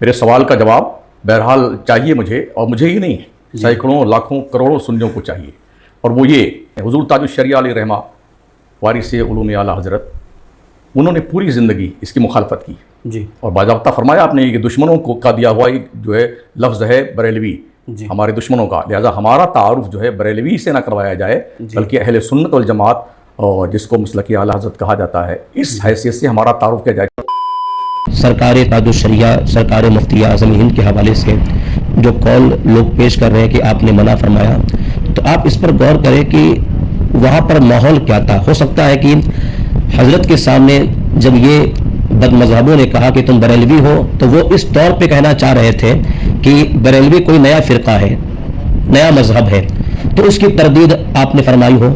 मेरे सवाल का जवाब बहरहाल चाहिए मुझे, और मुझे ही नहीं, सैकड़ों लाखों करोड़ों सुन्नियों को चाहिए। और वो ये, हुजूर ताजुश शरिया अलैहि रहमा वारिस उलूम आला हज़रत, उन्होंने पूरी ज़िंदगी इसकी मुखालफत की जी। और बाज़ाब्ता फरमाया आपने कि दुश्मनों को का दिया हुआ एक जो है लफ्ज़ है बरेलवी, हमारे दुश्मनों का, लिहाजा हमारा तारुफ जो है बरेलवी से ना करवाया जाए बल्कि अहले सुन्नत वल जमात, और जिसको मसलकी आला हज़रत कहा जाता है, इस हैसियत से हमारा तारुफ किया जाए। सरकार ताजुश शरिया, सरकार मुफ्ती आज़म हिंद के हवाले से जो कॉल लोग पेश कर रहे हैं कि आपने मना फरमाया, तो आप इस पर गौर करें कि वहाँ पर माहौल क्या था। हो सकता है कि हज़रत के सामने जब ये बदमज़हबों ने कहा कि तुम बरेलवी हो, तो वो इस तौर पे कहना चाह रहे थे कि बरेलवी कोई नया फ़िरका है, नया मज़हब है, तो उसकी तरदीद आपने फरमाई हो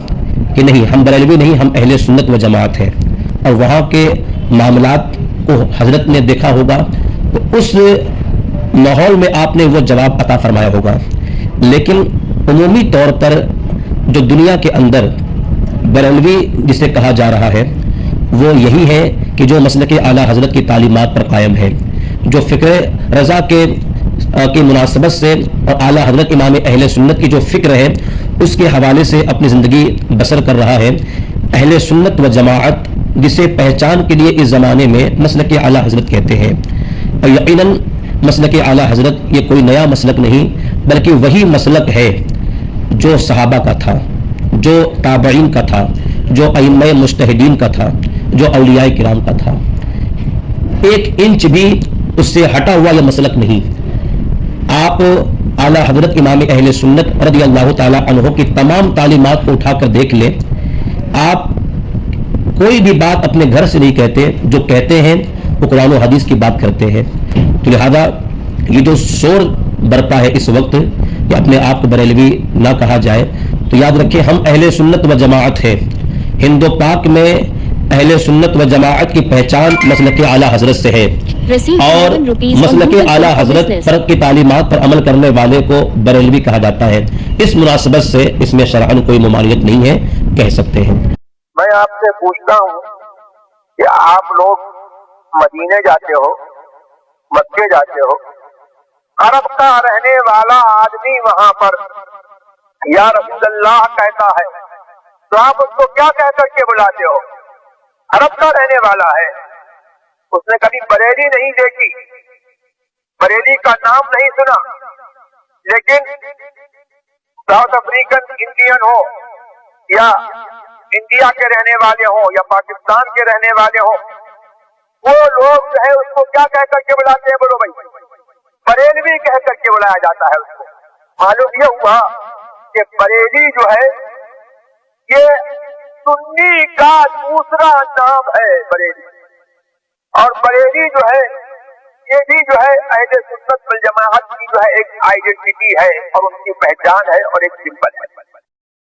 कि नहीं, हम बरेलवी नहीं, हम अहले सुन्नत व जमात हैं। और वहाँ के मामलात को हज़रत ने देखा होगा, तो उस माहौल में आपने वो जवाब अता फरमाया होगा। लेकिन उमूमी तौर पर जो दुनिया के अंदर बरेलवी जिसे कहा जा रहा है, वो यही है कि जो मसलक आला हज़रत की तालीमात पर कायम है, जो फ़िक्र रज़ा की मुनासबत से और आला हज़रत इमाम अहले सुन्नत की जो फ़िक्र है उसके हवाले से अपनी ज़िंदगी बसर कर रहा है। अहले सुन्नत व जमाअत जिसे पहचान के लिए इस ज़माने में मसलक आला हज़रत कहते हैं, और यकीनन मसलक आला हज़रत ये कोई नया मसलक नहीं बल्कि वही मसलक है जो सहाबा का था, जो ताबईन का था, जो अइम्मा मुज्तहिदीन का था, जो औलियाए किराम का था। एक इंच भी उससे हटा हुआ यह मसलक नहीं। आप आला हज़रत इमाम अहले सुन्नत रज़ियल्लाहु ताला अन्हु की तमाम तालीमात को उठाकर देख लें, आप कोई भी बात अपने घर से नहीं कहते, जो कहते हैं वो कुरान और हदीस की बात करते हैं। तो लिहाजा ये जो शोर बरपा है इस वक्त कि अपने आप को बरेलवी ना कहा जाए, तो याद रखें हम अहले सुन्नत व जमाअत है। हिंदो पाक में अहले सुन्नत व जमाअत की पहचान मसलक आला हज़रत से है, और मसलक आला हज़रत पर की तालीमात पर अमल करने वाले को बरेलवी कहा जाता है। इस मुनासबत से इसमें शरअन कोई मुमानियत नहीं है, कह सकते हैं। मैं आपसे पूछता हूँ कि आप लोग मदीने जाते हो, मक्के जाते हो, अरब का रहने वाला आदमी वहां पर या रसूलल्लाह कहता है, तो आप उसको क्या कह करके बुलाते हो? अरब का रहने वाला है, उसने कभी बरेली नहीं देखी, बरेली का नाम नहीं सुना, लेकिन साउथ अफ्रीकन इंडियन हो या इंडिया के रहने वाले हो या पाकिस्तान के रहने वाले हो, वो लोग जो है उसको क्या कह करके बुलाते हैं? बोलो भाई, बरेलवी कह करके बुलाया जाता है उसको। मालूम ये हुआ कि बरेली जो है ये सुन्नी का दूसरा नाम है बरेली, और बरेली जो है ये भी जो है अहले सुन्नत वल जमाअत की जो है एक आइडेंटिटी है और उनकी पहचान है और एक सिंबल है।